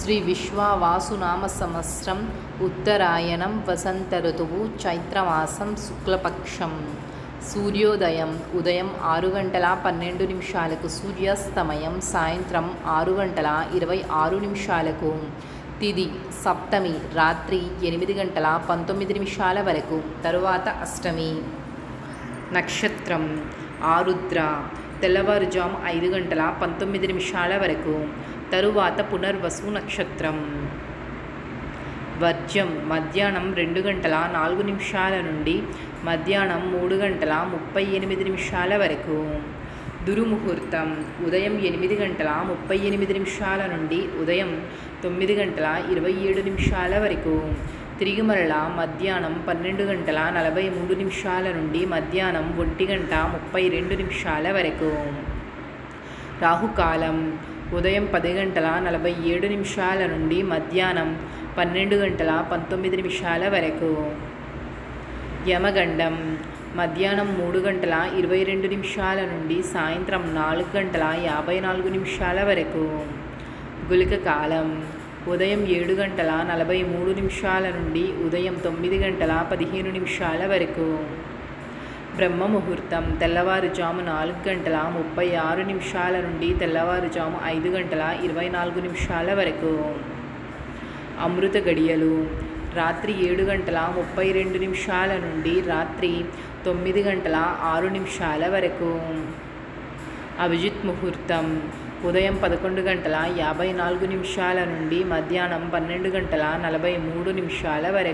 శ్రీ విశ్వావాసునామ సంవత్సరం ఉత్తరాయణం వసంత ఋతువు చైత్రమాసం శుక్లపక్షం. సూర్యోదయం ఉదయం 6:12 సూర్యాస్తమయం సాయంత్రం 6:26 తిథి సప్తమి రాత్రి 8:19 వరకు, తరువాత అష్టమి. నక్షత్రం ఆరుద్ర తెల్లవారుజాము 5:19 వరకు, తరువాత పునర్వసు నక్షత్రం. వర్జ్యం మధ్యాహ్నం 2:04 నుండి మధ్యాహ్నం 3:38 వరకు. దుర్ముహూర్తం ఉదయం 8:38 నుండి ఉదయం 9:27 వరకు. తిరిగి మరలా మధ్యాహ్నం 12:43 నుండి మధ్యాహ్నం 1:32 వరకు. రాహుకాలం ఉదయం 10:47 నుండి మధ్యాహ్నం 12:19 వరకు. యమగండం మధ్యాహ్నం 3:22 నుండి సాయంత్రం 4:54 వరకు. గుళిక కాలం ఉదయం 7:43 నుండి ఉదయం 9:15 వరకు. బ్రహ్మ ముహూర్తం తెల్లవారుజాము 4:36 నుండి తెల్లవారుజాము 5:24 వరకు. అమృత గడియలు రాత్రి 7:32 నుండి రాత్రి 9:06 వరకు. అభిజిత్ ముహూర్తం ఉదయం 11:54 నుండి మధ్యాహ్నం 12:43 వరకు.